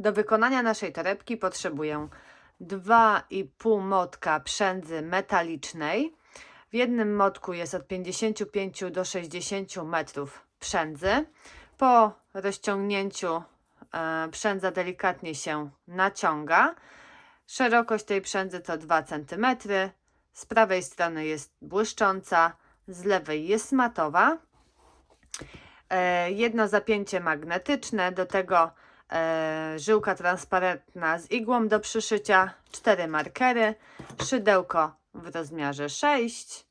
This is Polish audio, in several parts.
Do wykonania naszej torebki potrzebuję 2,5 motka przędzy metalicznej. W jednym motku jest od 55 do 60 metrów przędzy. Po rozciągnięciu przędza delikatnie się naciąga. Szerokość tej przędzy to 2 cm. Z prawej strony jest błyszcząca, z lewej jest matowa. Jedno zapięcie magnetyczne, do tego żyłka transparentna z igłą do przyszycia, 4 markery, szydełko w rozmiarze 6,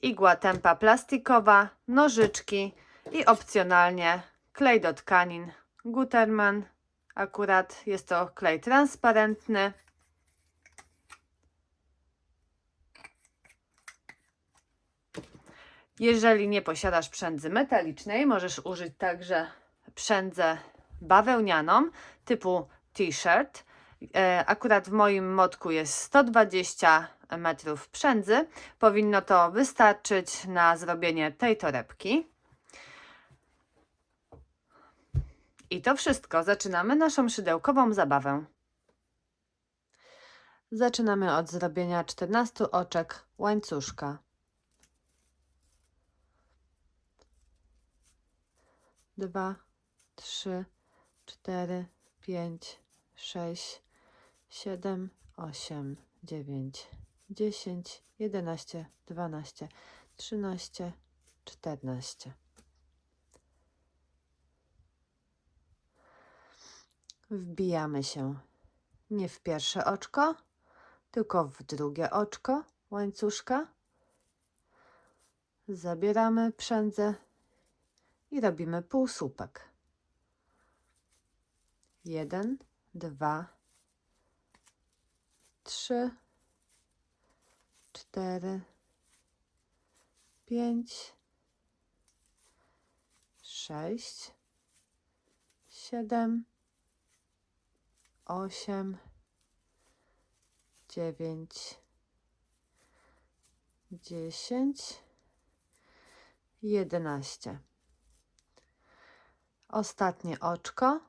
igła tępa plastikowa, nożyczki i opcjonalnie klej do tkanin Gutermann. Akurat jest to klej transparentny. Jeżeli nie posiadasz przędzy metalicznej, możesz użyć także przędzę bawełnianą typu t-shirt. Akurat w moim motku jest 120 metrów przędzy. Powinno to wystarczyć na zrobienie tej torebki. I to wszystko. Zaczynamy naszą szydełkową zabawę. Zaczynamy od zrobienia 14 oczek łańcuszka. 2, 3, 4, 5, 6, 7, 8, 9, 10, 11, 12, 13, 14. Wbijamy się nie w pierwsze oczko, tylko w drugie oczko łańcuszka. Zabieramy przędzę i robimy półsłupek. 1, 2, 3, 4, 5, 6, 7, 8, 9, 10, 11. Ostatnie oczko.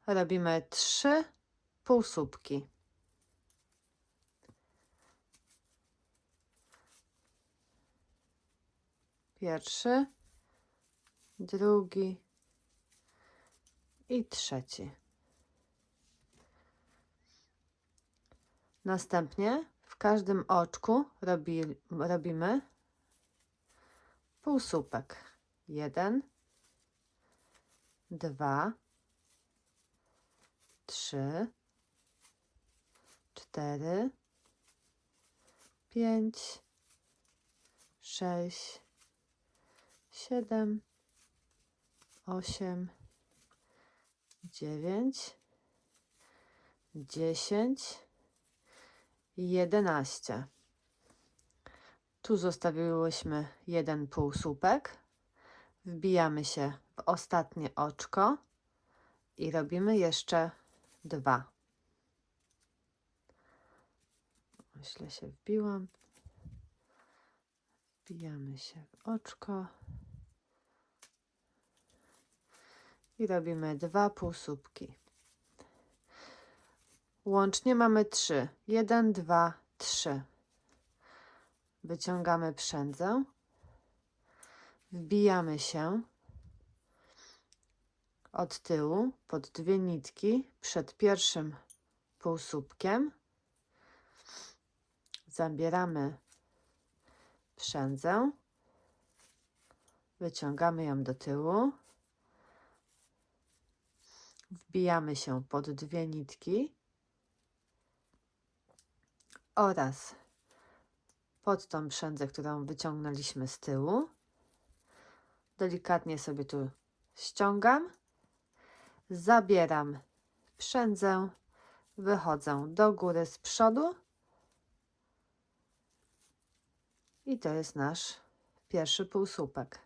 Robimy 3 półsłupki. Pierwszy, drugi i trzeci. Następnie w każdym oczku robimy półsłupek. 1, 2, 3, 4, 5, 6, 7, 8, 9, 10, 11. Tu zostawiłyśmy jeden półsłupek. Wbijamy się w ostatnie oczko i robimy jeszcze 2. Źle się wbiłam. Wbijamy się w oczko i robimy 2 półsłupki. Łącznie mamy 3. 1, 2, 3. Wyciągamy przędzę. Wbijamy się od tyłu pod 2 nitki przed pierwszym półsłupkiem. Zabieramy przędzę. Wyciągamy ją do tyłu. Wbijamy się pod 2 nitki oraz pod tą przędzę, którą wyciągnęliśmy z tyłu. Delikatnie sobie tu ściągam, zabieram przędzę, wychodzę do góry z przodu i to jest nasz pierwszy półsłupek.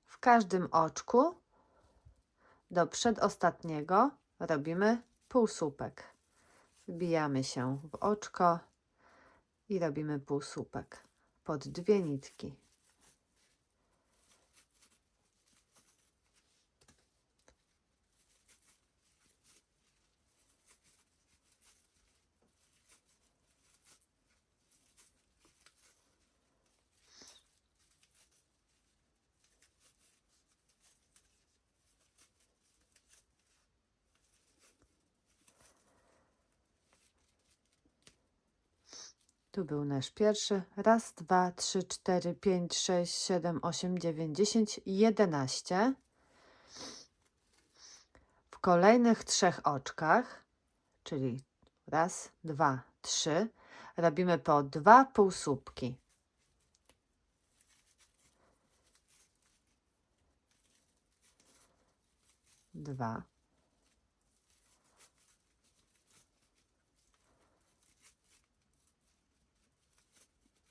W każdym oczku do przedostatniego robimy półsłupek. Wbijamy się w oczko i robimy półsłupek pod 2 nitki. Tu był nasz pierwszy. Raz, dwa, trzy, cztery, pięć, sześć, siedem, osiem, dziewięć, 10, 11. W kolejnych 3 oczkach, czyli raz, dwa, 3, robimy po 2 półsłupki. Dwa.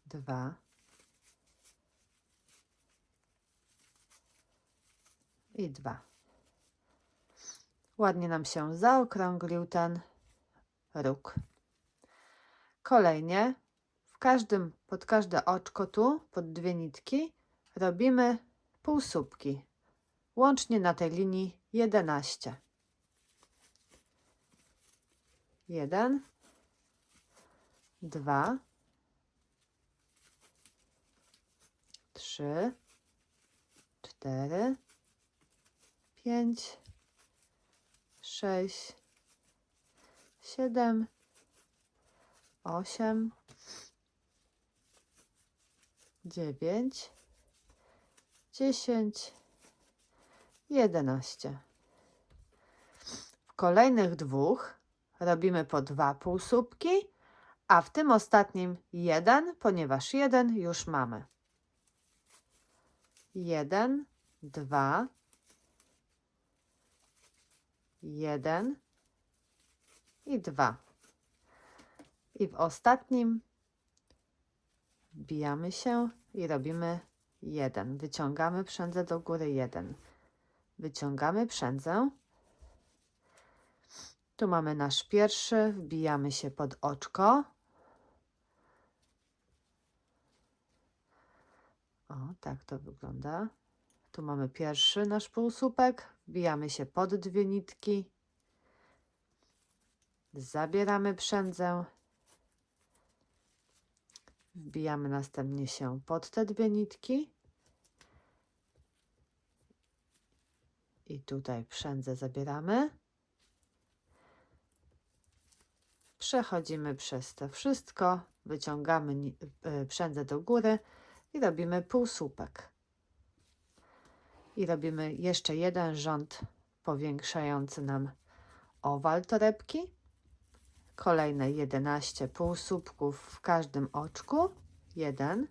Dwa. I 2. Ładnie nam się zaokrąglił ten róg. Kolejnie pod każde oczko tu, pod 2 nitki, robimy półsłupki. Łącznie na tej linii 11. 1, 2, 3, 4, 5, 6, 7, 8, 9, 10, 11. W kolejnych 2 robimy po 2 półsłupki, a w tym ostatnim 1, ponieważ 1 już mamy. 1, 2, 1 i 2. I w ostatnim wbijamy się i robimy 1. Wyciągamy przędzę do góry 1. Wyciągamy przędzę. Tu mamy nasz pierwszy, wbijamy się pod oczko. O, tak to wygląda. Tu mamy pierwszy nasz półsłupek, wbijamy się pod 2 nitki. Zabieramy przędzę. Wbijamy następnie się pod te 2 nitki. I tutaj przędzę zabieramy. Przechodzimy przez to wszystko, wyciągamy przędzę do góry i robimy półsłupek. I robimy jeszcze jeden rząd powiększający nam owal torebki. Kolejne 11 półsłupków w każdym oczku. 1,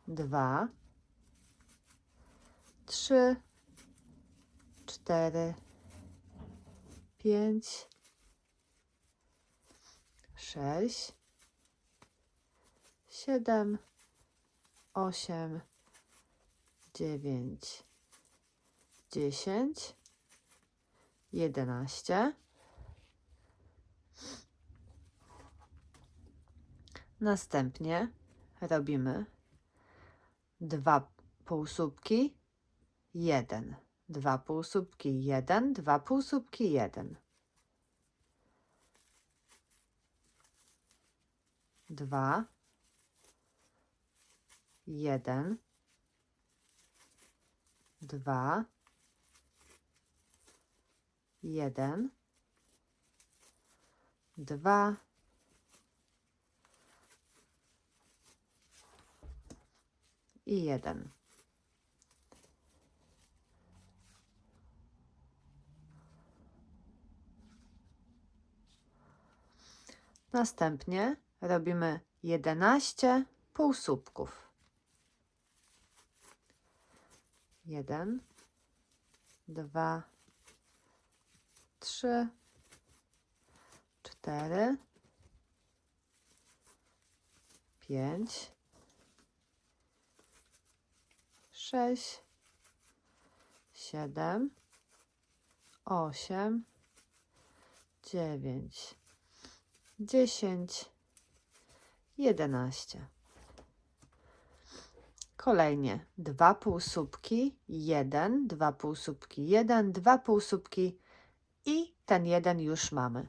2, 3, 4, 5, 6, 7, 8, 9, 10, 11. Następnie robimy 2 półsłupki, 1, 2 półsłupki, 1, 2 półsłupki, 1. 2, 1, 2, 1, 2 i 1. Następnie robimy 11 półsłupków. 1, 2, 3, 4, 5, 6, 7, 8, 9, 10, 11. Kolejnie 2 półsłupki, 1, 2 półsłupki, 1, 2 półsłupki i ten 1 już mamy.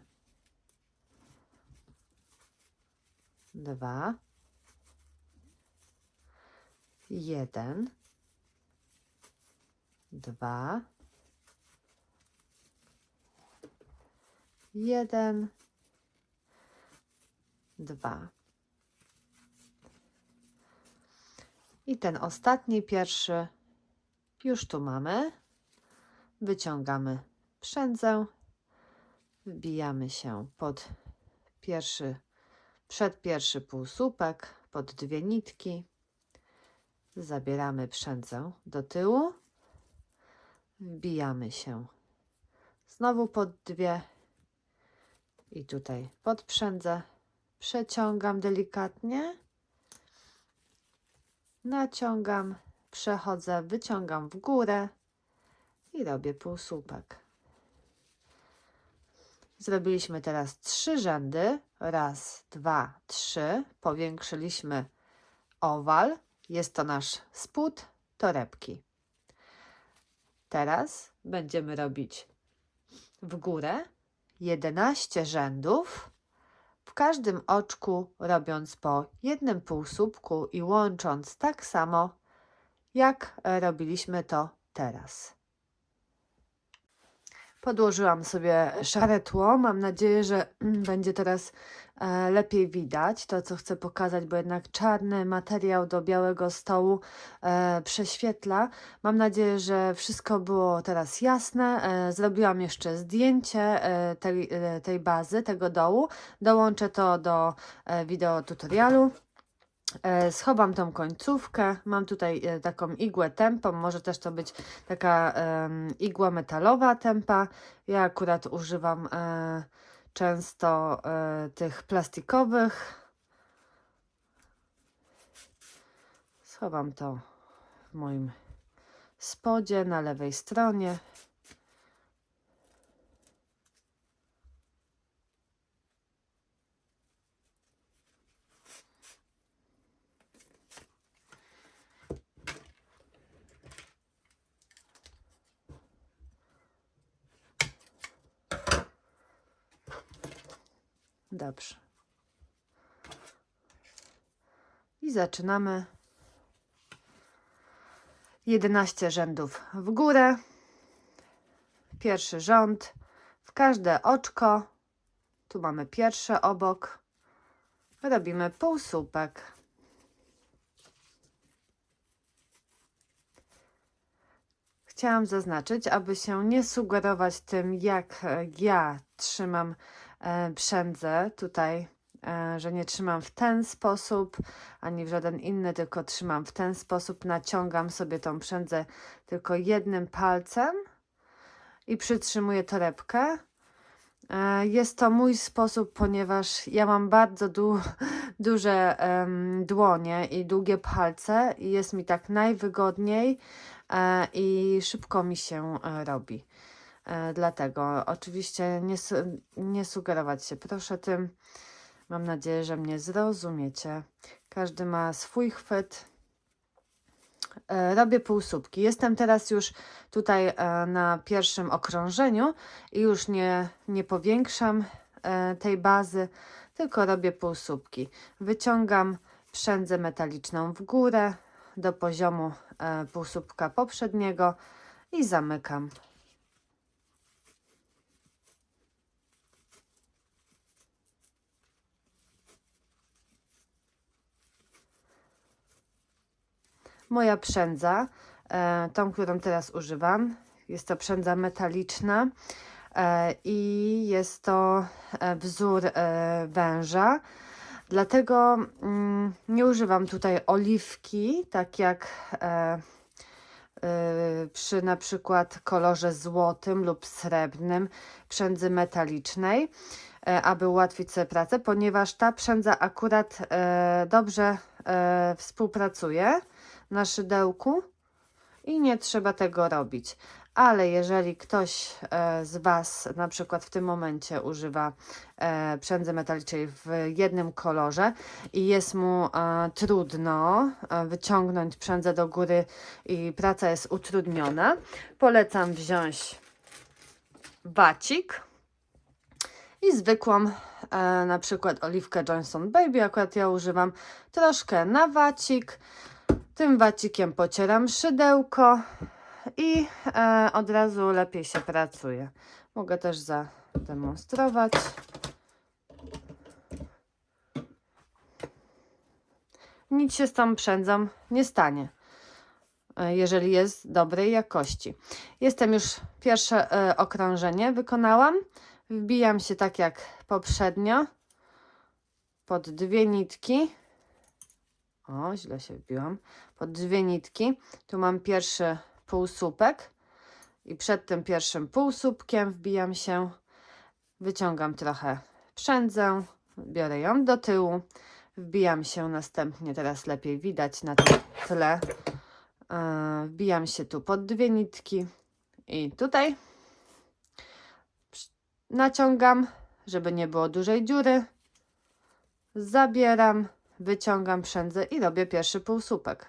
2, 1, 2, 1, 2. I ten ostatni, pierwszy już tu mamy. Wyciągamy przędzę, wbijamy się przed pierwszy półsłupek, pod dwie nitki. Zabieramy przędzę do tyłu, wbijamy się znowu pod dwie i tutaj pod przędzę, przeciągam delikatnie, naciągam, przechodzę, wyciągam w górę i robię półsłupek. Zrobiliśmy teraz 3 rzędy, raz, dwa, 3, powiększyliśmy owal, jest to nasz spód torebki. Teraz będziemy robić w górę 11 rzędów, w każdym oczku robiąc po jednym półsłupku i łącząc tak samo, jak robiliśmy to teraz. Podłożyłam sobie szare tło. Mam nadzieję, że będzie teraz lepiej widać to, co chcę pokazać, bo jednak czarny materiał do białego stołu prześwietla. Mam nadzieję, że wszystko było teraz jasne. Zrobiłam jeszcze zdjęcie tej bazy, tego dołu. Dołączę to do wideo tutorialu. Schowam tą końcówkę, mam tutaj taką igłę tempą, może też to być taka igła metalowa tempa. Ja akurat używam często tych plastikowych. Schowam to w moim spodzie na lewej stronie. Dobrze. I zaczynamy 11 rzędów w górę. Pierwszy rząd, w każde oczko, tu mamy pierwsze obok, robimy półsłupek. Chciałam zaznaczyć, aby się nie sugerować tym, jak ja trzymam przędzę tutaj, że nie trzymam w ten sposób, ani w żaden inny, tylko trzymam w ten sposób, naciągam sobie tą przędzę tylko jednym palcem i przytrzymuję torebkę. Jest to mój sposób, ponieważ ja mam bardzo duże dłonie i długie palce i jest mi tak najwygodniej i szybko mi się robi. Dlatego oczywiście nie sugerować się proszę tym. Mam nadzieję, że mnie zrozumiecie. Każdy ma swój chwyt. Robię półsłupki. Jestem teraz już tutaj na pierwszym okrążeniu i już nie powiększam tej bazy, tylko robię półsłupki. Wyciągam przędzę metaliczną w górę do poziomu półsłupka poprzedniego i zamykam. Moja przędza, tą, którą teraz używam, jest to przędza metaliczna i jest to wzór węża. Dlatego nie używam tutaj oliwki, tak jak przy na przykład kolorze złotym lub srebrnym przędzy metalicznej, aby ułatwić sobie pracę, ponieważ ta przędza akurat dobrze współpracuje na szydełku i nie trzeba tego robić. Ale jeżeli ktoś z Was na przykład w tym momencie używa przędzy metalicznej w jednym kolorze i jest mu trudno wyciągnąć przędzę do góry i praca jest utrudniona, polecam wziąć wacik i zwykłą na przykład oliwkę Johnson Baby, akurat ja używam troszkę na wacik. Tym wacikiem pocieram szydełko i od razu lepiej się pracuje. Mogę też zademonstrować. nic się z tą przędzą nie stanie, jeżeli jest dobrej jakości. Jestem już pierwsze okrążenie wykonałam. Wbijam się tak jak poprzednio pod 2 nitki. O, źle się wbiłam. Pod 2 nitki. Tu mam pierwszy półsłupek i przed tym pierwszym półsłupkiem wbijam się, wyciągam trochę przędzę, biorę ją do tyłu, wbijam się następnie, teraz lepiej widać na tym tle, wbijam się tu pod 2 nitki i tutaj naciągam, żeby nie było dużej dziury, zabieram, wyciągam przędzę i robię pierwszy półsłupek.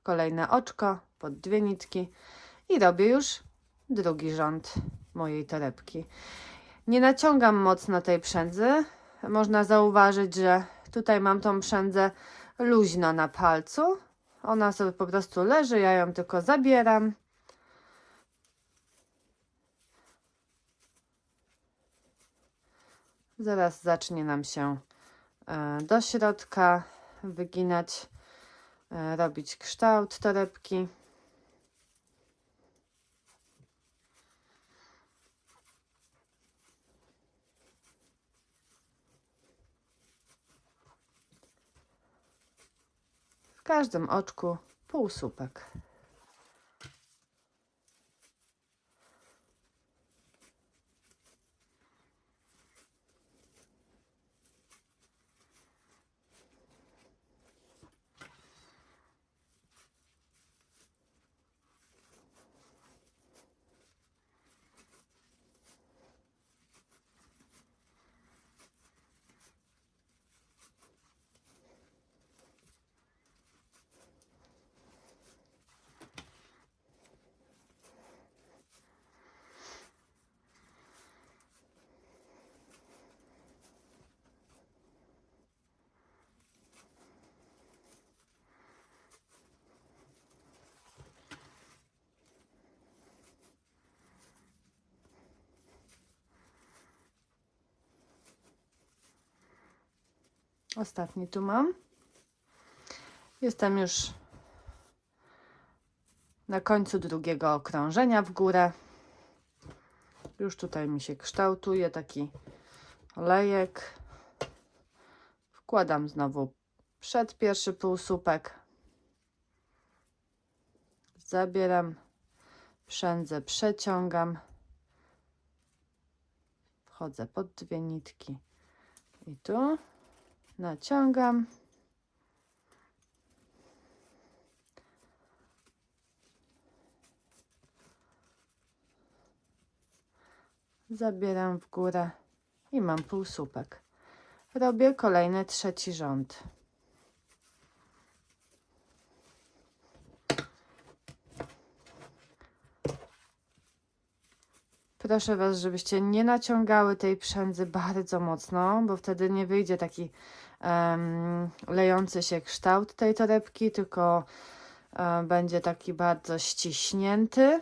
Kolejne oczko pod 2 nitki i robię już drugi rząd mojej torebki. Nie naciągam mocno tej przędzy. Można zauważyć, że tutaj mam tą przędzę luźno na palcu. Ona sobie po prostu leży, ja ją tylko zabieram. Zaraz zacznie nam się do środka wyginać, robić kształt torebki. W każdym oczku półsłupek. Ostatni tu mam. Jestem już na końcu drugiego okrążenia w górę. Już tutaj mi się kształtuje taki olejek. Wkładam znowu przed pierwszy półsłupek. Zabieram przędzę, przeciągam. Wchodzę pod 2 nitki i tu naciągam. Zabieram w górę i mam półsłupek. Robię kolejny trzeci rząd. Proszę Was, żebyście nie naciągały tej przędzy bardzo mocno, bo wtedy nie wyjdzie taki lejący się kształt tej torebki, tylko będzie taki bardzo ściśnięty.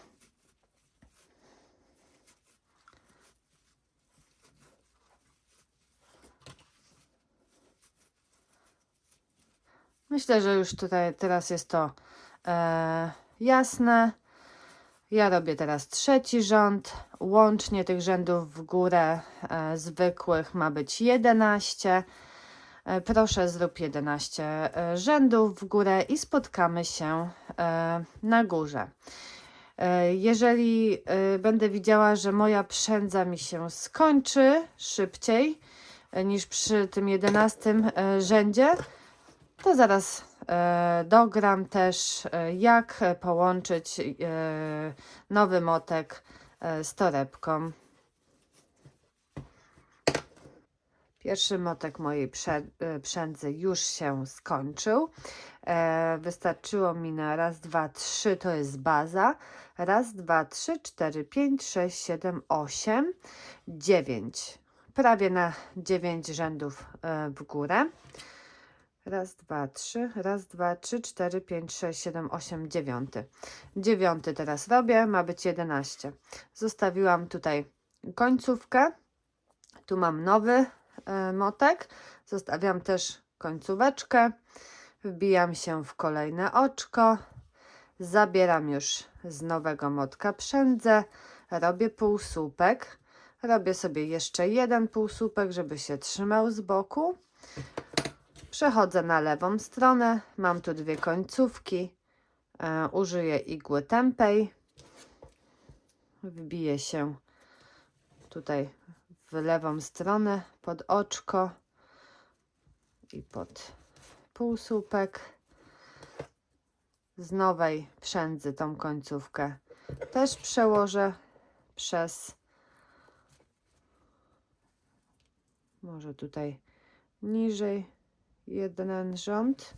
Myślę, że już tutaj teraz jest to jasne. Ja robię teraz trzeci rząd. Łącznie tych rzędów w górę zwykłych ma być 11. Proszę, zrób 11 rzędów w górę i spotkamy się na górze. Jeżeli będę widziała, że moja przędza mi się skończy szybciej niż przy tym 11 rzędzie, to zaraz dogram też, jak połączyć nowy motek z torebką. Pierwszy motek mojej przędzy już się skończył. Wystarczyło mi na raz, 2, 3, to jest baza. Raz, 2, 3, 4, 5, 6, 7, 8, 9. Prawie na 9 rzędów w górę. Raz, 2, 3, raz, 2, 3, 4, 5, 6, 7, 8, 9. 9 teraz robię, ma być 11. Zostawiłam tutaj końcówkę. Tu mam nowy motek. Zostawiam też końcóweczkę. Wbijam się w kolejne oczko. Zabieram już z nowego motka przędzę. Robię półsłupek. Robię sobie jeszcze jeden półsłupek, żeby się trzymał z boku. Przechodzę na lewą stronę. Mam tu dwie końcówki. Użyję igły tępej. Wbiję się tutaj w lewą stronę pod oczko i pod półsłupek. Z nowej przędzy tą końcówkę też przełożę przez, może tutaj niżej, jeden rząd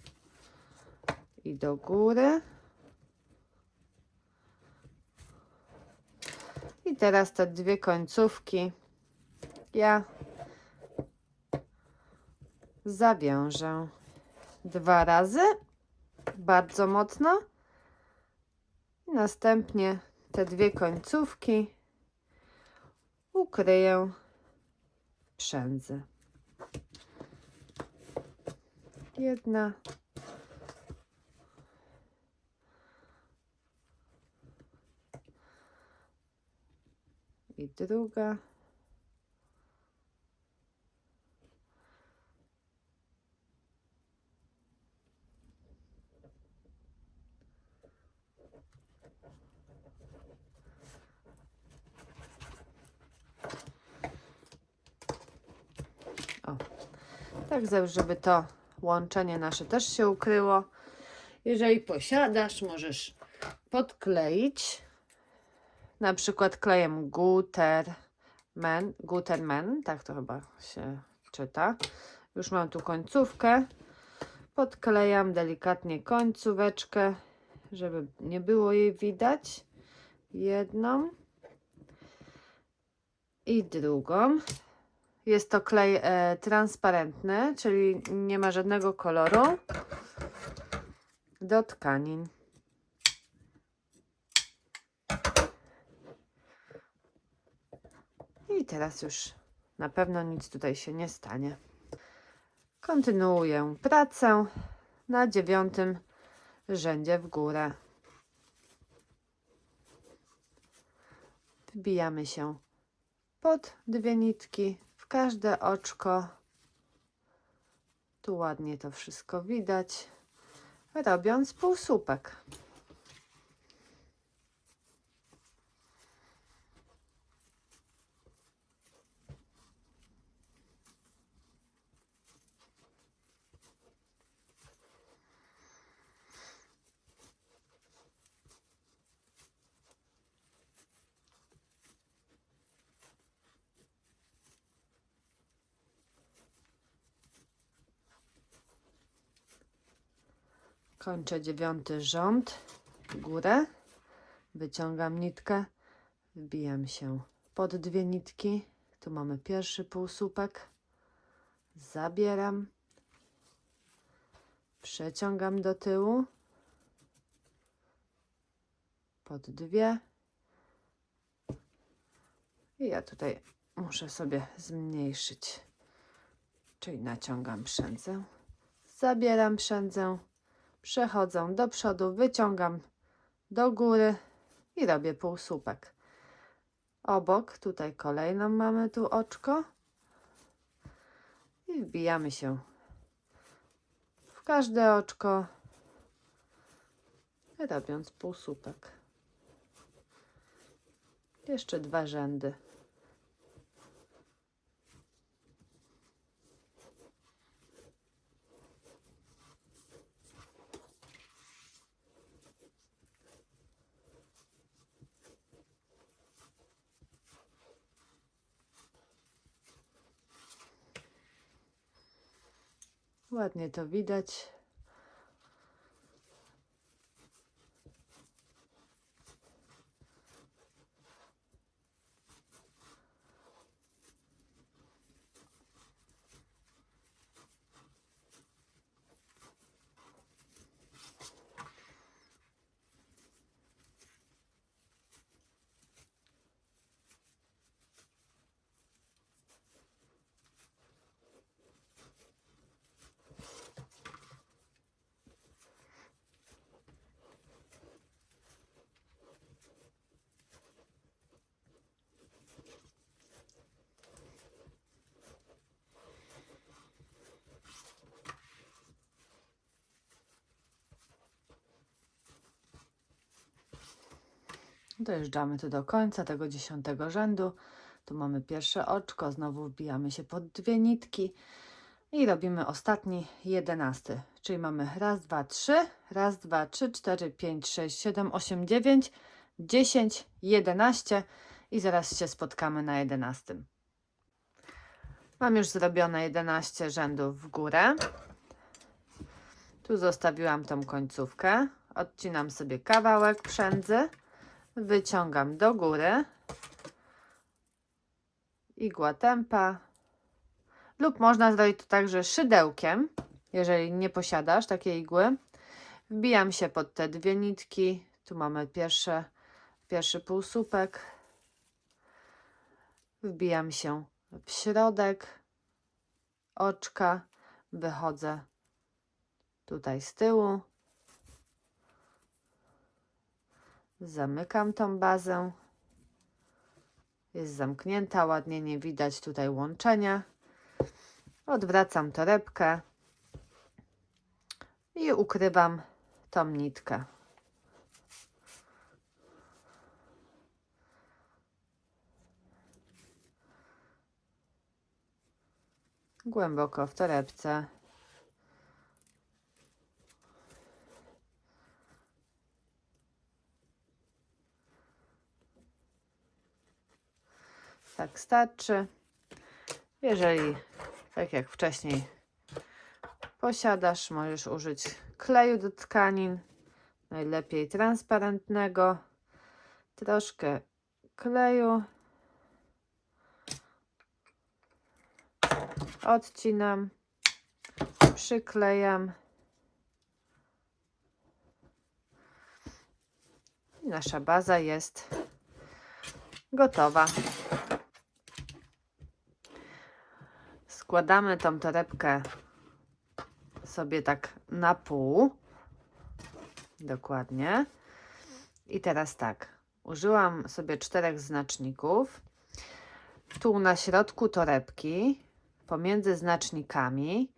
i do góry. I teraz te dwie końcówki ja zawiążę 2 razy, bardzo mocno. I następnie te dwie końcówki ukryję w przędzy. Jedna. I druga. O, tak, żeby to łączenie nasze też się ukryło. Jeżeli posiadasz, możesz podkleić. Na przykład klejem Gutermann, tak to chyba się czyta. Już mam tu końcówkę. Podklejam delikatnie końcóweczkę, żeby nie było jej widać. Jedną i drugą. Jest to klej transparentny, czyli nie ma żadnego koloru do tkanin. I teraz już na pewno nic tutaj się nie stanie. Kontynuuję pracę na 9. rzędzie w górę. Wbijamy się pod dwie nitki w każde oczko. Tu ładnie to wszystko widać, robiąc półsłupek. Kończę 9. rząd w górę, wyciągam nitkę, wbijam się pod dwie nitki, tu mamy pierwszy półsłupek, zabieram, przeciągam do tyłu, pod dwie i ja tutaj muszę sobie zmniejszyć, czyli naciągam przędzę, zabieram przędzę, przechodzę do przodu, wyciągam do góry i robię półsłupek. Obok, tutaj kolejną mamy tu oczko i wbijamy się w każde oczko, robiąc półsłupek. Jeszcze 2 rzędy. Ładnie to widać. Dojeżdżamy tu do końca tego 10 rzędu. Tu mamy pierwsze oczko, znowu wbijamy się pod 2 nitki i robimy ostatni 11. Czyli mamy raz, dwa, trzy, raz, dwa, trzy, 4, 5, 6, 7, 8, 9, 10, 11 i zaraz się spotkamy na 11. Mam już zrobione 11 rzędów w górę. Tu zostawiłam tą końcówkę. Odcinam sobie kawałek przędzy. Wyciągam do góry. Igła tempa. Lub można zrobić to także szydełkiem, jeżeli nie posiadasz takiej igły. Wbijam się pod te 2 nitki. Tu mamy pierwszy półsłupek. Wbijam się w środek oczka. Wychodzę tutaj z tyłu. Zamykam tą bazę. Jest zamknięta, ładnie nie widać tutaj łączenia. Odwracam torebkę i ukrywam tą nitkę. Głęboko w torebce. Tak starczy. Jeżeli, tak jak wcześniej, posiadasz, możesz użyć kleju do tkanin, najlepiej transparentnego. Troszkę kleju. Odcinam, przyklejam. I nasza baza jest gotowa. Składamy tą torebkę sobie tak na pół. Dokładnie. I teraz tak. Użyłam sobie 4 znaczników. Tu na środku torebki, pomiędzy znacznikami,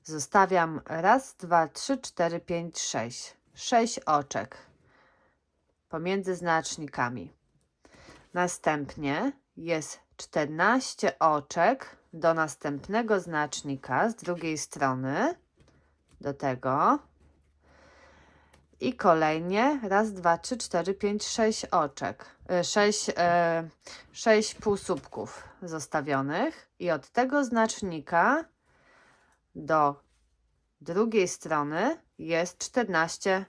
zostawiam raz, 2, 3, 4, 5, 6. 6 oczek pomiędzy znacznikami. Następnie jest 14 oczek do następnego znacznika z drugiej strony, do tego. I kolejnie raz, 2, 3, 4, 5, 6 oczek. 6 półsłupków zostawionych. I od tego znacznika do drugiej strony jest 14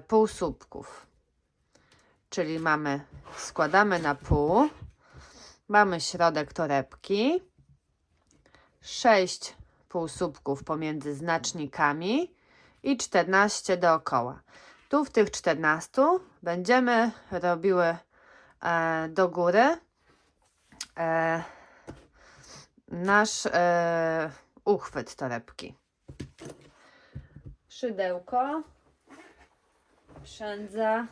półsłupków. Czyli składamy na pół. Mamy środek torebki. 6 półsłupków pomiędzy znacznikami. I 14 dookoła. Tu w tych 14 będziemy robiły do góry nasz uchwyt torebki. Szydełko, przędza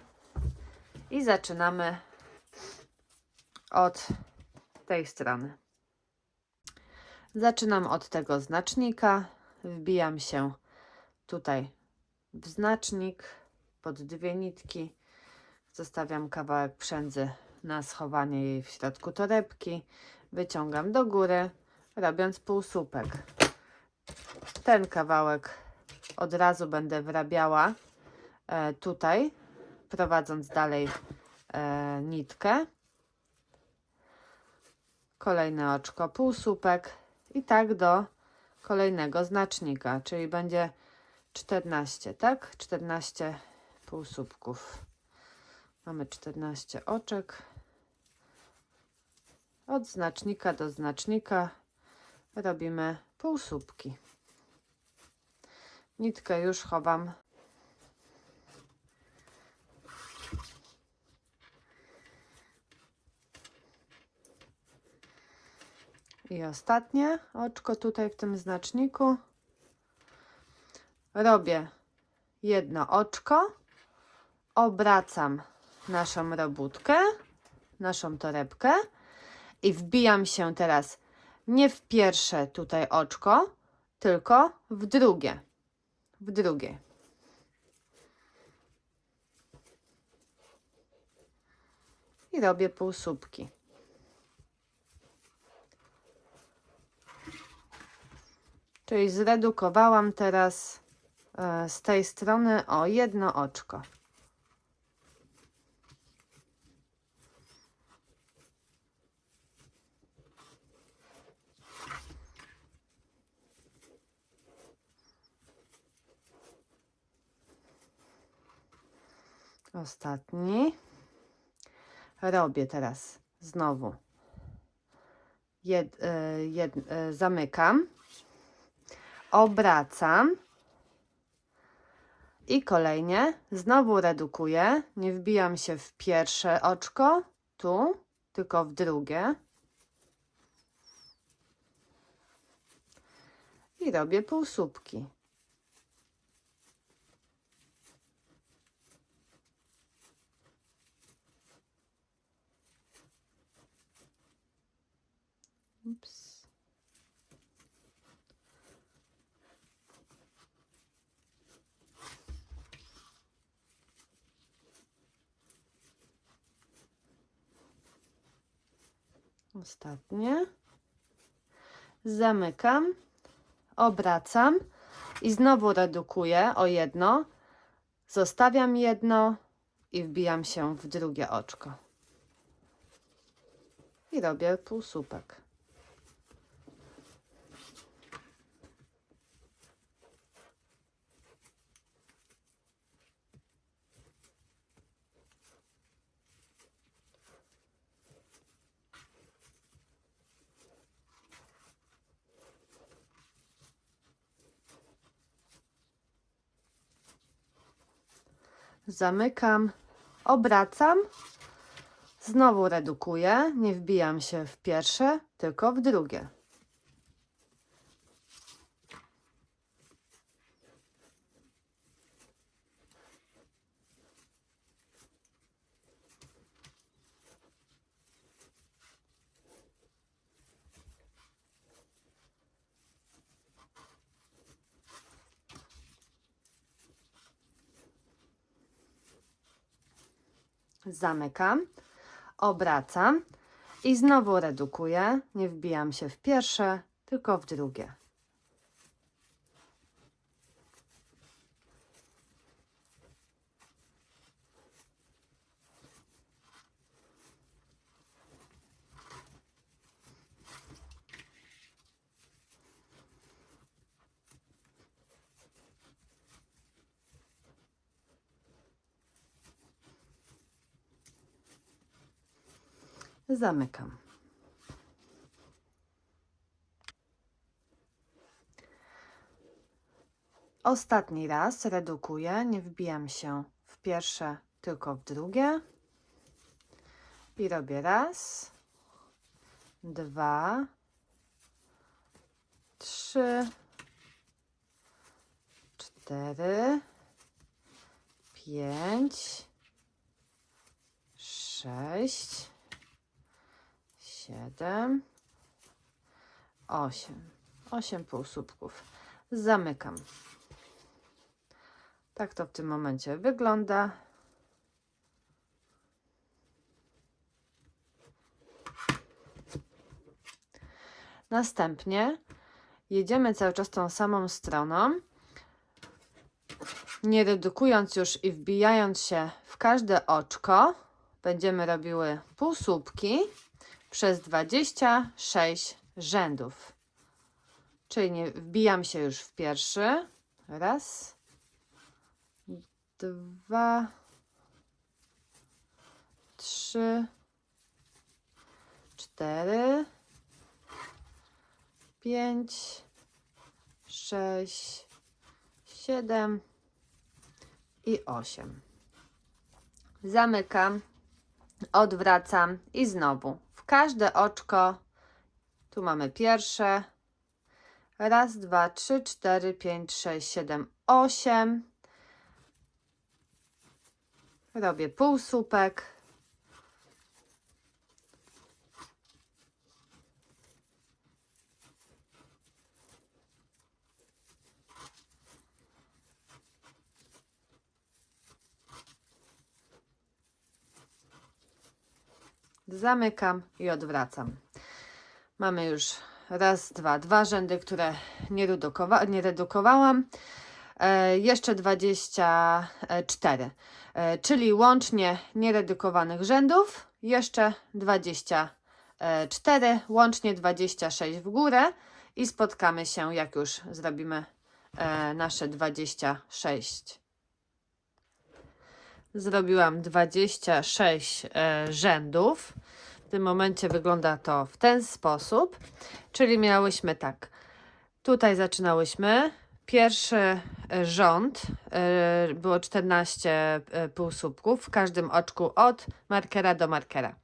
i zaczynamy od tej strony. Zaczynam od tego znacznika, wbijam się tutaj w znacznik pod 2 nitki, zostawiam kawałek przędzy na schowanie jej w środku torebki, wyciągam do góry, robiąc półsłupek. Ten kawałek od razu będę wrabiała tutaj, prowadząc dalej nitkę. Kolejne oczko, półsłupek i tak do kolejnego znacznika, czyli będzie 14, tak? 14 półsłupków. Mamy 14 oczek. Od znacznika do znacznika robimy półsłupki. Nitkę już chowam. I ostatnie oczko tutaj w tym znaczniku. Robię jedno oczko, obracam naszą robótkę, naszą torebkę i wbijam się teraz nie w pierwsze tutaj oczko, tylko w drugie. W drugie. i robię półsłupki. Czyli zredukowałam teraz z tej strony o jedno oczko. Ostatni. Robię teraz znowu. Zamykam. Obracam. I kolejnie znowu redukuję. Nie wbijam się w pierwsze oczko, tu, tylko w drugie. I robię półsłupki. Ups. Ostatnie. Zamykam, obracam i znowu redukuję o jedno. Zostawiam jedno i wbijam się w drugie oczko. I robię półsłupek. Zamykam, obracam, znowu redukuję, nie wbijam się w pierwsze, tylko w drugie. Zamykam, obracam i znowu redukuję, nie wbijam się w pierwsze, tylko w drugie. Zamykam. Ostatni raz redukuję, nie wbijam się w pierwsze, tylko w drugie. I robię raz, dwa, trzy, cztery, pięć, sześć, 7, 8. 8 półsłupków. Zamykam. Tak to w tym momencie wygląda. Następnie jedziemy cały czas tą samą stroną, nie redukując już i wbijając się w każde oczko. Będziemy robiły półsłupki przez 26 rzędów. Czyli nie wbijam się już w pierwszy. Raz, dwa, trzy, cztery, pięć, sześć, 7 i 8. Zamykam, odwracam i znowu w każde oczko. Tu mamy pierwsze. Raz, dwa, trzy, 4, 5, 6, 7, 8. Robię półsłupek. zamykam i odwracam. Mamy już raz, dwa rzędy, które nie redukowałam. Jeszcze 24, czyli łącznie nieredukowanych rzędów, jeszcze 24, łącznie 26 w górę i spotkamy się, jak już zrobimy nasze 26. Zrobiłam 26 rzędów. W tym momencie wygląda to w ten sposób, czyli miałyśmy tak, tutaj zaczynałyśmy, pierwszy rząd było 14 półsłupków w każdym oczku od markera do markera.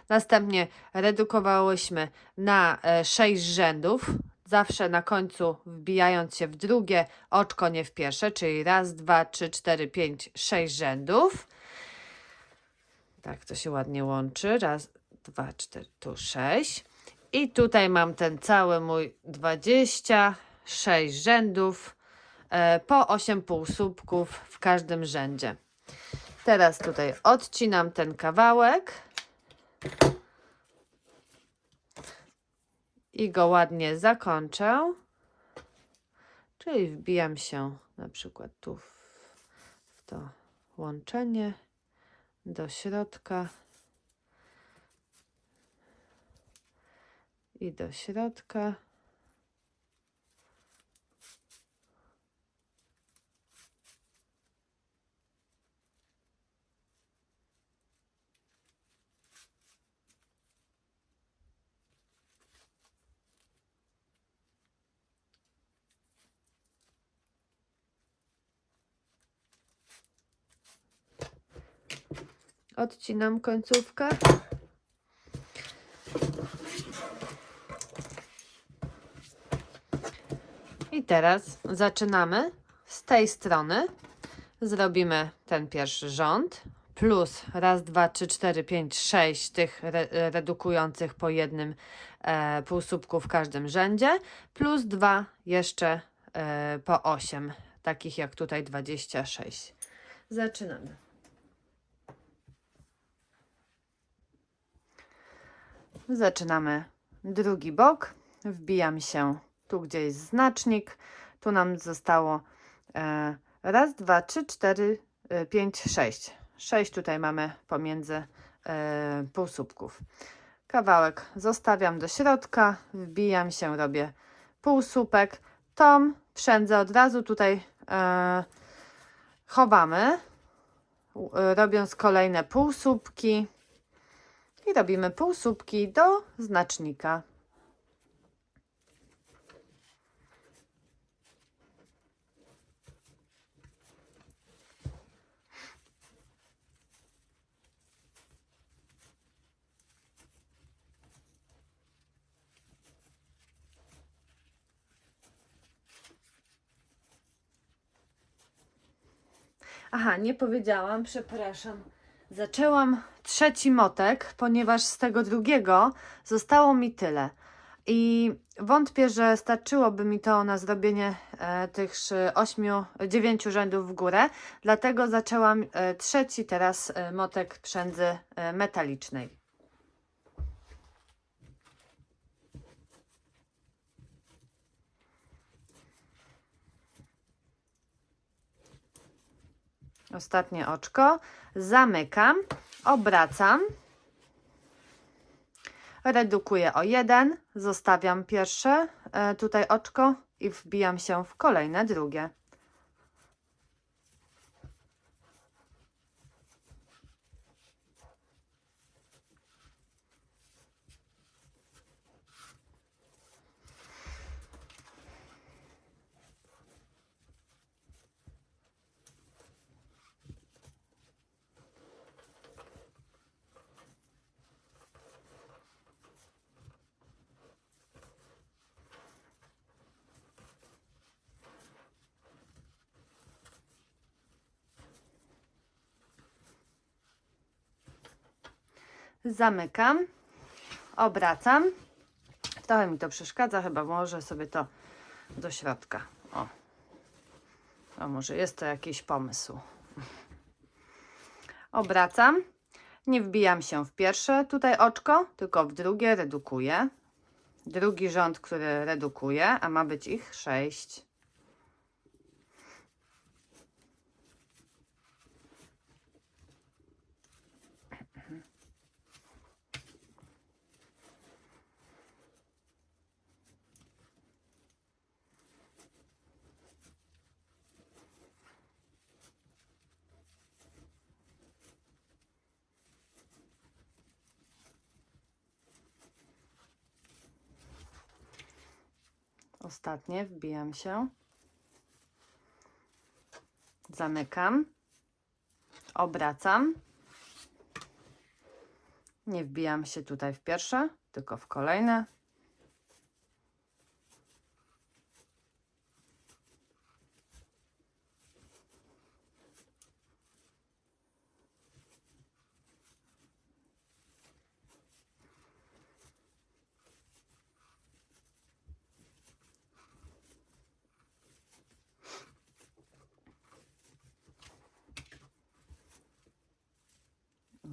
Następnie redukowałyśmy na 6 rzędów, zawsze na końcu wbijając się w drugie oczko, nie w pierwsze, czyli raz, 2, 3, 4, 5, 6 rzędów. Tak to się ładnie łączy. Raz, 2, 4, tu 6. I tutaj mam ten cały mój 26 rzędów, po 8 półsłupków w każdym rzędzie. Teraz tutaj odcinam ten kawałek i go ładnie zakończę. Czyli wbijam się na przykład tu w to łączenie do środka i do środka. Odcinam końcówkę. I teraz zaczynamy z tej strony. Zrobimy ten pierwszy rząd. Plus raz, 2, 3, 4, 5, 6 tych redukujących po jednym półsłupku w każdym rzędzie. Plus 2 jeszcze po 8. Takich jak tutaj 26. Zaczynamy. Zaczynamy drugi bok, wbijam się tu, gdzie jest znacznik, tu nam zostało raz, 2, 3, 4, 5, 6. 6 tutaj mamy pomiędzy półsłupków. Kawałek zostawiam do środka, wbijam się, robię półsłupek, tą przędzę od razu tutaj chowamy, robiąc kolejne półsłupki. I robimy półsłupki do znacznika. Aha, nie powiedziałam, przepraszam. Zaczęłam trzeci motek, ponieważ z tego drugiego zostało mi tyle. I wątpię, że starczyłoby mi to na zrobienie tych 9 rzędów w górę. Dlatego zaczęłam trzeci teraz motek przędzy metalicznej. Ostatnie oczko, zamykam, obracam, redukuję o 1, zostawiam pierwsze tutaj oczko i wbijam się w kolejne drugie. Zamykam, obracam. Trochę mi to przeszkadza, chyba może sobie to do środka. O może jest to jakiś pomysł. Obracam Nie wbijam się w pierwsze tutaj oczko, tylko w drugie redukuję. Drugi rząd, który redukuję, a ma być ich 6. Ostatnie, wbijam się, zamykam, obracam, nie wbijam się tutaj w pierwsze, tylko w kolejne.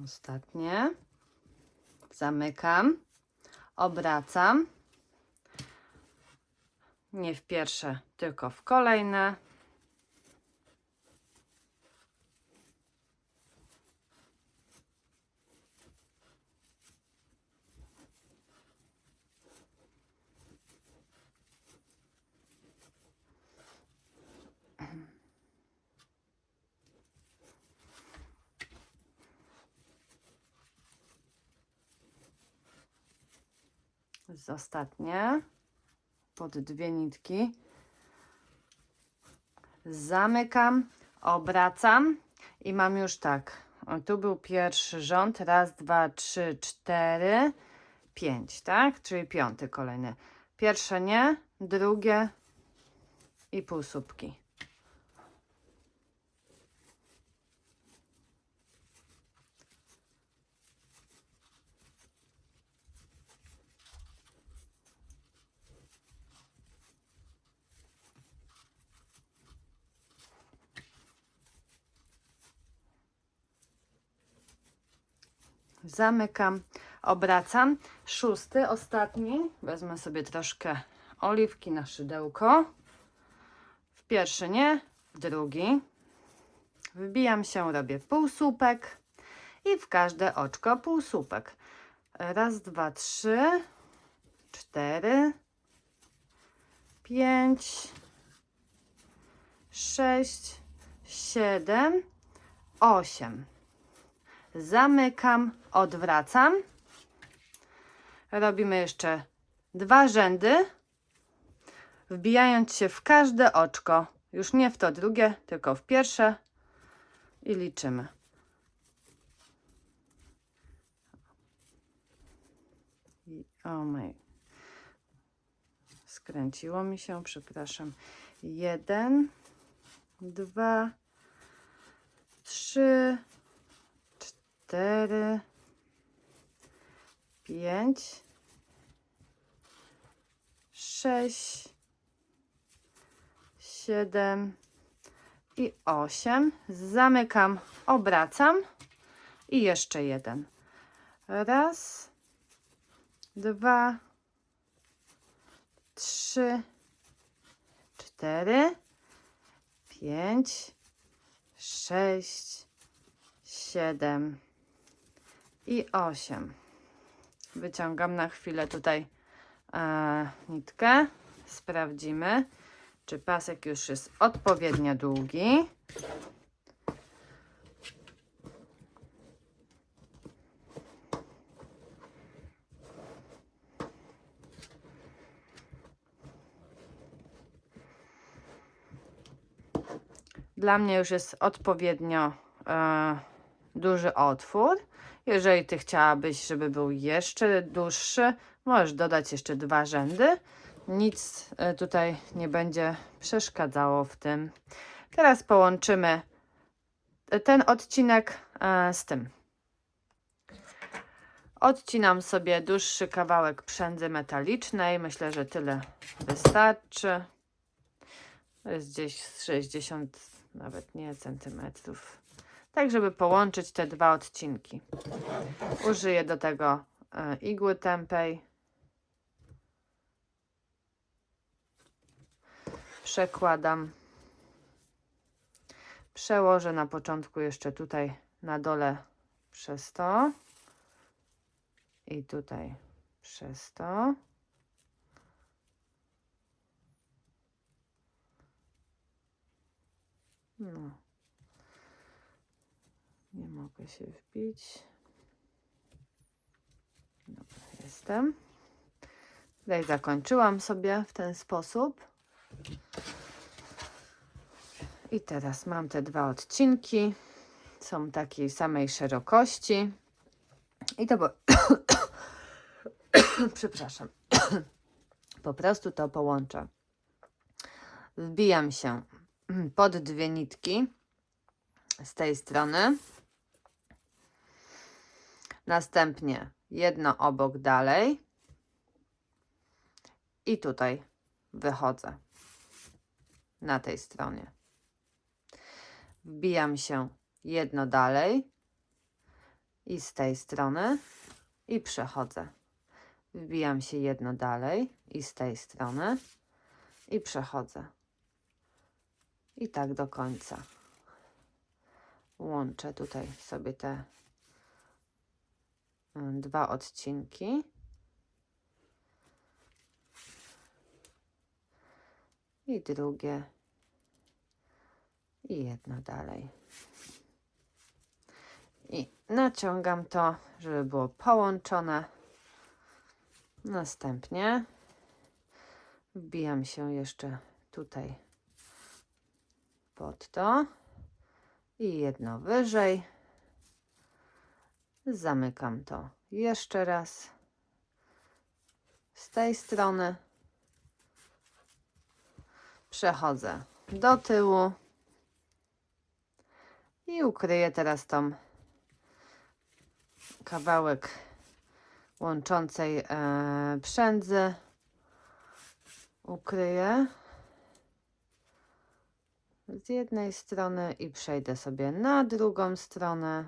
Ostatnie, zamykam, obracam, nie w pierwsze, tylko w kolejne. Ostatnie, pod 2 nitki, zamykam, obracam i mam już tak, o, tu był pierwszy rząd, raz, 2, 3, 4, 5, tak, czyli 5 kolejny, pierwsze nie, drugie i półsłupki. Zamykam, obracam. 6, ostatni. Wezmę sobie troszkę oliwki na szydełko. W pierwszy nie, w drugi. Wbijam się, robię półsłupek i w każde oczko półsłupek. Raz, 2, 3, 4, 5, 6, 7, 8. Zamykam, odwracam. Robimy jeszcze 2 rzędy, wbijając się w każde oczko. Już nie w to drugie, tylko w pierwsze i liczymy. O moj, skręciło mi się, przepraszam. 1, 2, 3, 4, 5, 6, 7 i 8. Zamykam, obracam i jeszcze jeden. Raz, 2, 3, 4, 5, 6, 7 i 8. Wyciągam na chwilę tutaj nitkę. Sprawdzimy, czy pasek już jest odpowiednio długi. Dla mnie już jest odpowiednio duży otwór. Jeżeli Ty chciałabyś, żeby był jeszcze dłuższy, możesz dodać jeszcze 2 rzędy. Nic tutaj nie będzie przeszkadzało w tym. Teraz połączymy ten odcinek z tym. Odcinam sobie dłuższy kawałek przędzy metalicznej. Myślę, że tyle wystarczy. To jest gdzieś z 60, nawet nie centymetrów. tak żeby połączyć te dwa odcinki. Użyję do tego igły tępej. Przekładam. Przełożę na początku jeszcze tutaj na dole przez to i tutaj przez to. No. Nie mogę się wbić. Dobra, jestem. Tutaj zakończyłam sobie w ten sposób. I teraz mam te dwa odcinki. Są takiej samej szerokości. I to przepraszam. Po prostu to połączę. Wbijam się pod dwie nitki z tej strony. Następnie jedno obok dalej. I tutaj wychodzę na tej stronie. Wbijam się jedno dalej i z tej strony i przechodzę. Wbijam się jedno dalej i z tej strony i przechodzę. I tak do końca. Łączę tutaj sobie te dwa odcinki. I drugie. I jedno dalej. I naciągam to, żeby było połączone. Następnie wbijam się jeszcze tutaj pod to i jedno wyżej. Zamykam to jeszcze raz z tej strony. Przechodzę do tyłu i ukryję teraz tą kawałek łączącej przędzy. Ukryję z jednej strony i przejdę sobie na drugą stronę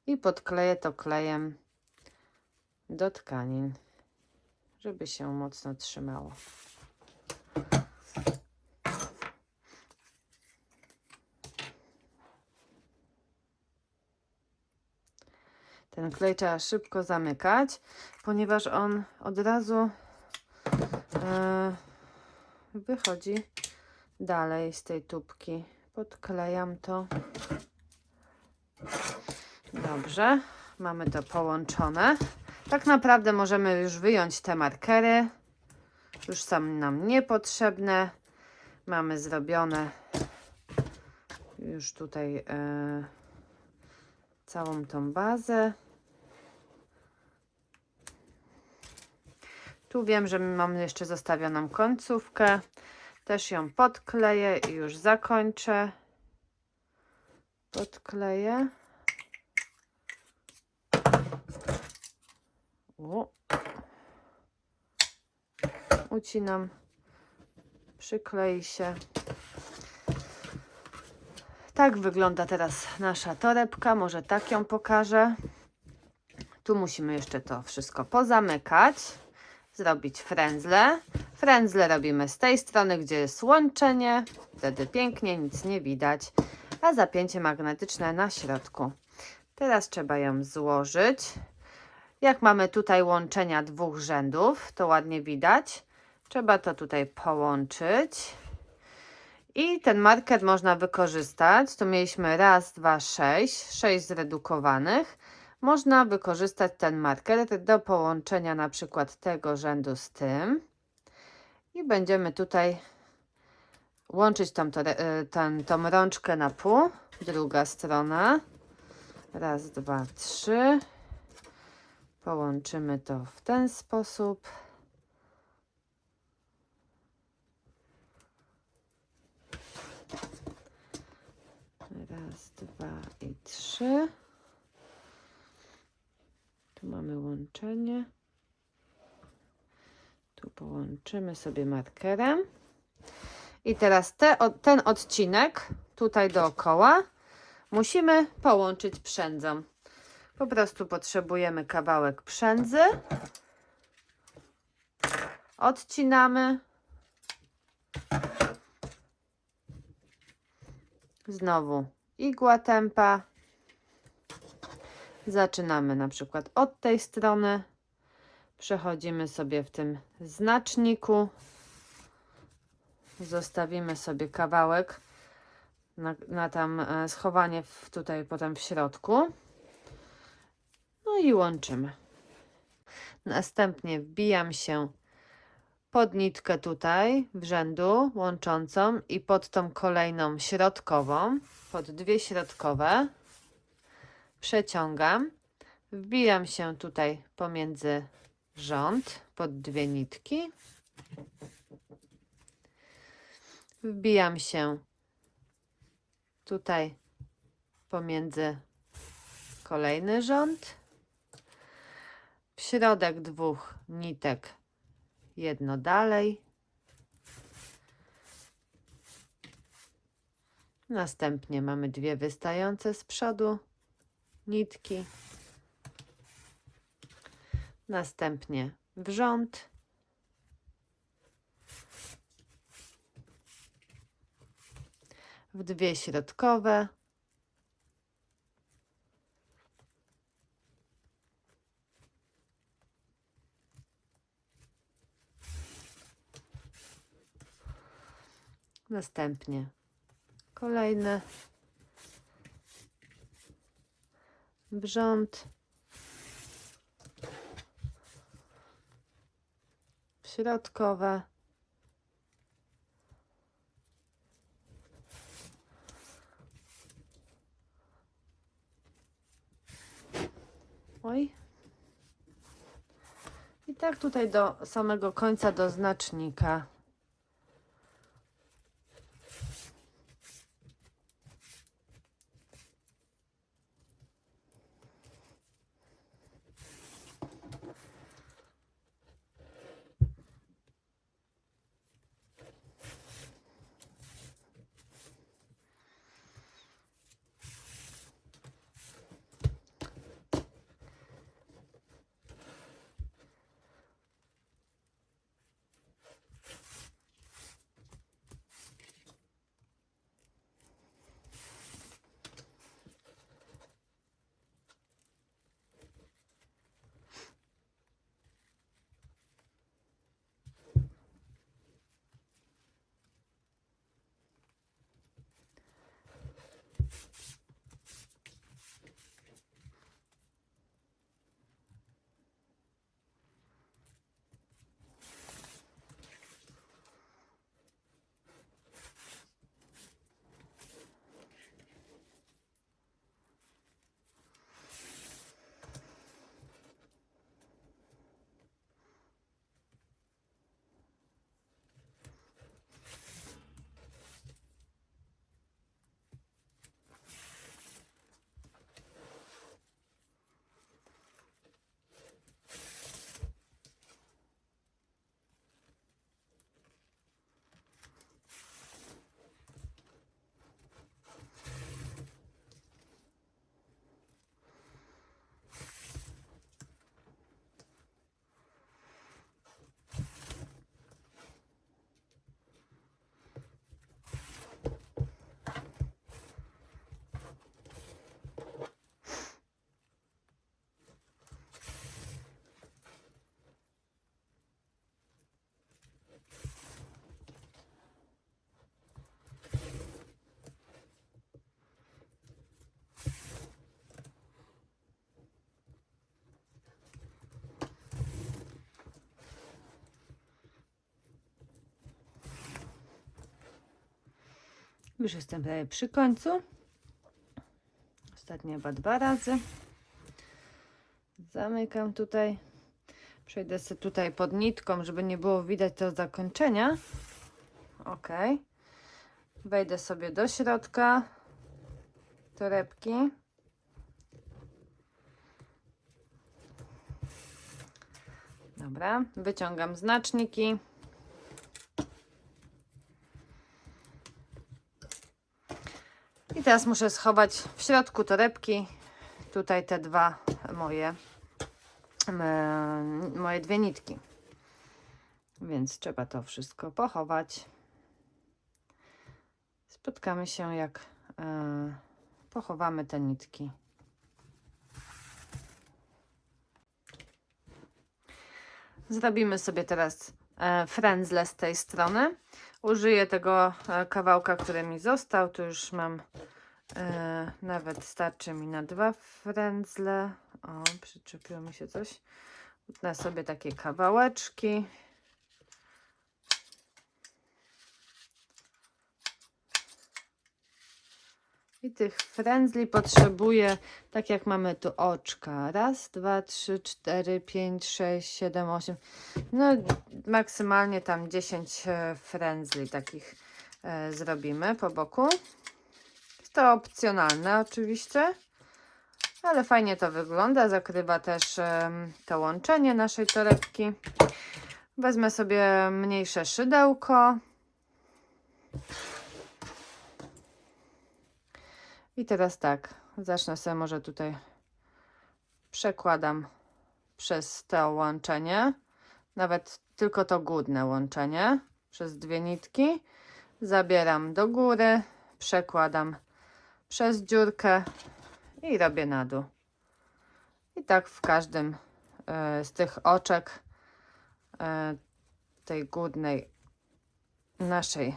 i podkleję to klejem do tkanin, żeby się mocno trzymało. Ten klej trzeba szybko zamykać, ponieważ on od razu wychodzi dalej z tej tubki. Podklejam to. Dobrze, mamy to połączone. Tak naprawdę możemy już wyjąć te markery. Już są nam niepotrzebne. Mamy zrobione już tutaj całą tą bazę. Tu wiem, że mam jeszcze zostawioną końcówkę. Też ją podkleję i już zakończę. Podkleję. Ucinam. Przyklei się. Tak wygląda teraz nasza torebka. Może tak ją pokażę. Tu musimy jeszcze to wszystko pozamykać. Zrobić frędzle. Frędzle robimy z tej strony, gdzie jest łączenie. Wtedy pięknie, nic nie widać. A zapięcie magnetyczne na środku. Teraz trzeba ją złożyć. Jak mamy tutaj łączenia dwóch rzędów, to ładnie widać. Trzeba to tutaj połączyć. I ten marker można wykorzystać. Tu mieliśmy raz, dwa, 6. 6 zredukowanych. Można wykorzystać ten marker do połączenia na przykład tego rzędu z tym. I będziemy tutaj łączyć tą rączkę na pół. Druga strona. Raz, dwa, 3. Połączymy to w ten sposób. Raz, dwa i 3. Tu mamy łączenie. Tu połączymy sobie markerem. I teraz ten odcinek tutaj dookoła musimy połączyć przędzą. Po prostu potrzebujemy kawałek przędzy. Odcinamy. Znowu igła tępa. Zaczynamy na przykład od tej strony. Przechodzimy sobie w tym znaczniku. Zostawimy sobie kawałek na tam schowanie tutaj potem w środku. No i łączymy. Następnie wbijam się pod nitkę tutaj w rzędu łączącą i pod tą kolejną środkową, pod dwie środkowe. Przeciągam. Wbijam się tutaj pomiędzy rząd, pod dwie nitki. Wbijam się tutaj pomiędzy kolejny rząd. W środek dwóch nitek jedno dalej. Następnie mamy dwie wystające z przodu nitki. Następnie w rząd. W dwie środkowe. Następnie kolejne w rząd, w środkowe, oj, i tak tutaj do samego końca, do znacznika. Już jestem prawie przy końcu. Ostatnio chyba 2 razy. Zamykam tutaj. Przejdę sobie tutaj pod nitką, żeby nie było widać do zakończenia. Ok. Wejdę sobie do środka torebki. Dobra, wyciągam znaczniki. teraz muszę schować w środku torebki tutaj te dwa moje dwie nitki. Więc trzeba to wszystko pochować. Spotkamy się, jak pochowamy te nitki. Zrobimy sobie teraz frędzle z tej strony. Użyję tego kawałka, który mi został. Tu już mam, nawet starczy mi na dwa frędzle. O, przyczepiło mi się coś. Utnę sobie takie kawałeczki. I tych frędzli potrzebuję, tak jak mamy tu oczka. Raz, dwa, trzy, 4, 5, 6, 7, 8. No maksymalnie tam 10 frędzli takich zrobimy po boku. Jest to opcjonalne oczywiście, ale fajnie to wygląda. Zakrywa też to łączenie naszej torebki. Wezmę sobie mniejsze szydełko. I teraz tak, zacznę sobie może tutaj, przekładam przez to łączenie, nawet tylko to górne łączenie, przez dwie nitki, zabieram do góry, przekładam przez dziurkę i robię na dół. I tak w każdym z tych oczek tej górnej naszej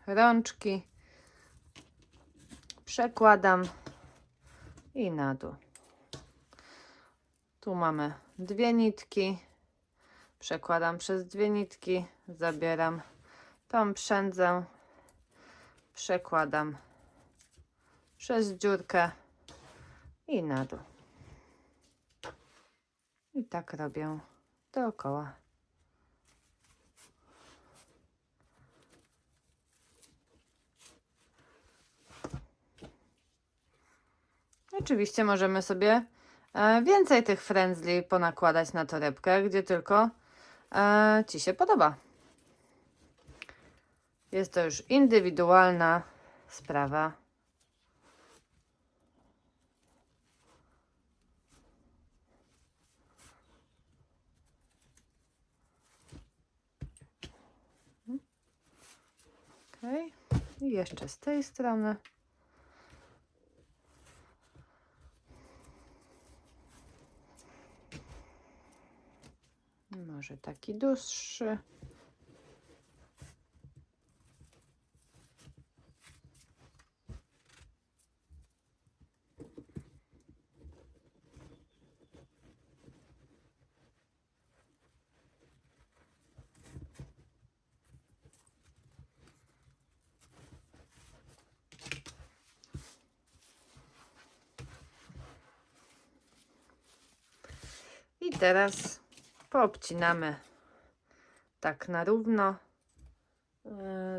rączki przekładam i na dół. Tu mamy dwie nitki, przekładam przez dwie nitki, zabieram tą przędzę, przekładam przez dziurkę i na dół. I tak robię dookoła. Oczywiście możemy sobie więcej tych frędzli ponakładać na torebkę, gdzie tylko Ci się podoba. Jest to już indywidualna sprawa. Ok, i jeszcze z tej strony. Może taki dłuższy. I teraz poobcinamy tak na równo.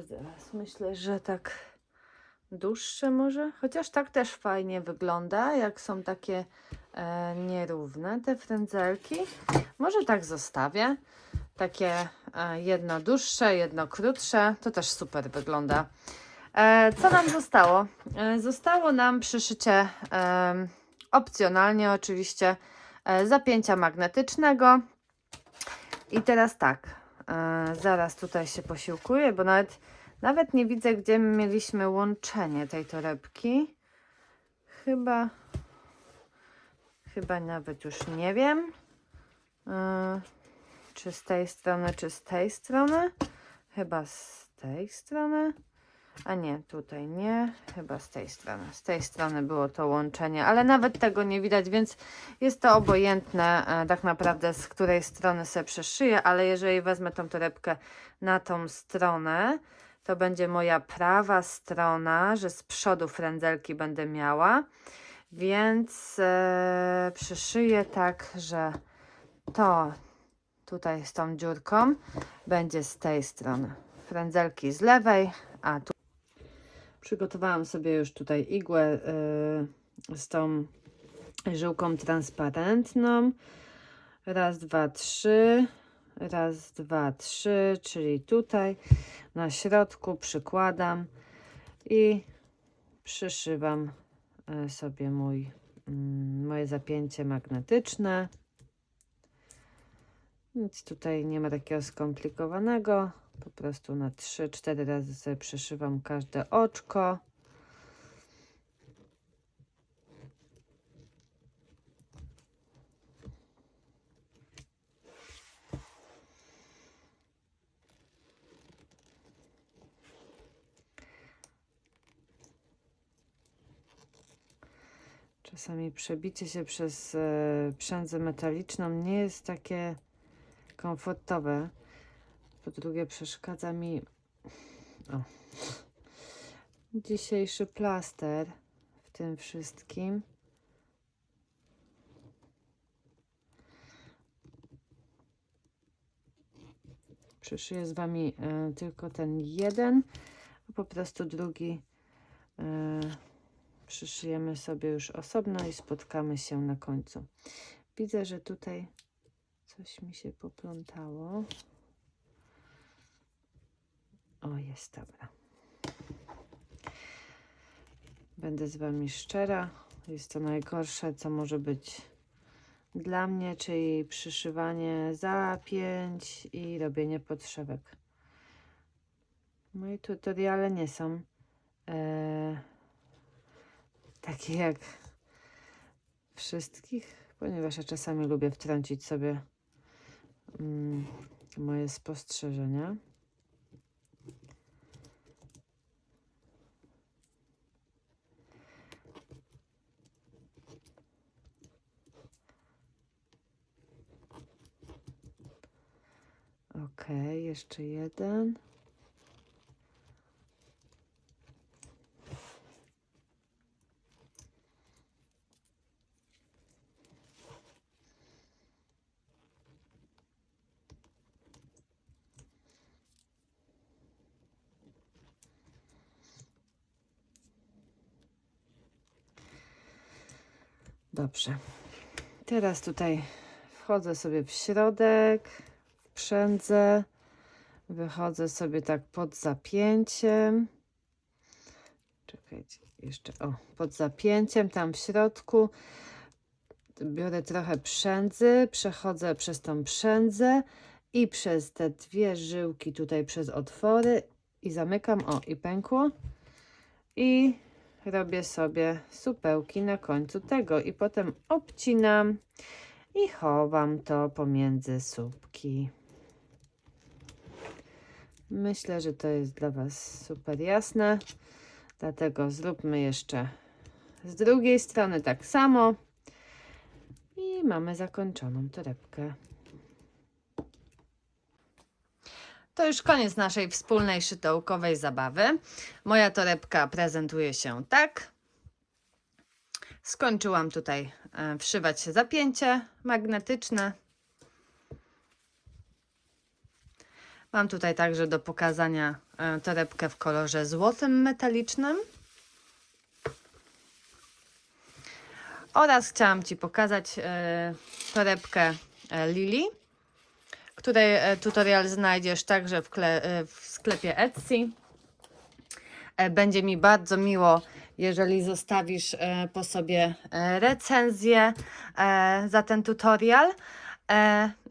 Zaraz myślę, że tak dłuższe może, chociaż tak też fajnie wygląda, jak są takie nierówne te frędzelki. Może tak zostawię. Takie jedno dłuższe, jedno krótsze, to też super wygląda. Co nam zostało? Zostało nam przyszycie opcjonalnie oczywiście zapięcia magnetycznego. I teraz tak, zaraz tutaj się posiłkuję, bo nawet nie widzę, gdzie mieliśmy łączenie tej torebki. Chyba nawet już nie wiem, czy z tej strony, czy z tej strony. Chyba z tej strony. A nie, tutaj nie, chyba z tej strony. Z tej strony było to łączenie, ale nawet tego nie widać, więc jest to obojętne tak naprawdę, z której strony sobie przeszyję, ale jeżeli wezmę tą torebkę na tą stronę, to będzie moja prawa strona, że z przodu frędzelki będę miała, więc przyszyję tak, że to tutaj z tą dziurką będzie z tej strony. Frędzelki z lewej, a tu przygotowałam sobie już tutaj igłę z tą żyłką transparentną. Raz, dwa, trzy. Raz, dwa, trzy, czyli tutaj na środku przykładam i przyszywam sobie moje zapięcie magnetyczne. Nic tutaj nie ma takiego skomplikowanego. Po prostu na 3-4 razy sobie przyszywam każde oczko. Czasami przebicie się przez przędzę metaliczną nie jest takie komfortowe. Po drugie przeszkadza mi dzisiejszy plaster w tym wszystkim. Przyszyję z Wami tylko ten jeden, a po prostu drugi przyszyjemy sobie już osobno i spotkamy się na końcu. Widzę, że tutaj coś mi się poplątało. O, jest, dobra. Będę z Wami szczera. Jest to najgorsze, co może być dla mnie, czyli przyszywanie zapięć i robienie podszewek. Moje tutoriale nie są takie jak wszystkich, ponieważ ja czasami lubię wtrącić sobie moje spostrzeżenia. Ok, jeszcze jeden. Dobrze. Teraz tutaj wchodzę sobie w środek, w przędzę. Wychodzę sobie tak pod zapięciem. Czekajcie, jeszcze pod zapięciem, tam w środku. Biorę trochę przędzy, przechodzę przez tą przędzę i przez te dwie żyłki tutaj przez otwory i zamykam, i pękło. I robię sobie supełki na końcu tego i potem obcinam i chowam to pomiędzy słupki. Myślę, że to jest dla Was super jasne, dlatego zróbmy jeszcze z drugiej strony tak samo i mamy zakończoną torebkę. To już koniec naszej wspólnej szydełkowej zabawy. Moja torebka prezentuje się tak. Skończyłam tutaj wszywać zapięcie magnetyczne. Mam tutaj także do pokazania torebkę w kolorze złotym metalicznym. Oraz chciałam Ci pokazać torebkę Lili, której tutorial znajdziesz także w sklepie Etsy. Będzie mi bardzo miło, jeżeli zostawisz po sobie recenzję za ten tutorial.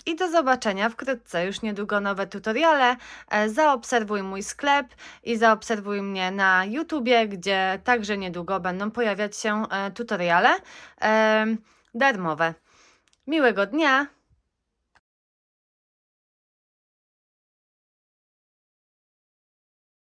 I do zobaczenia wkrótce, już niedługo nowe tutoriale. Zaobserwuj mój sklep i zaobserwuj mnie na YouTubie, gdzie także niedługo będą pojawiać się tutoriale darmowe. Miłego dnia!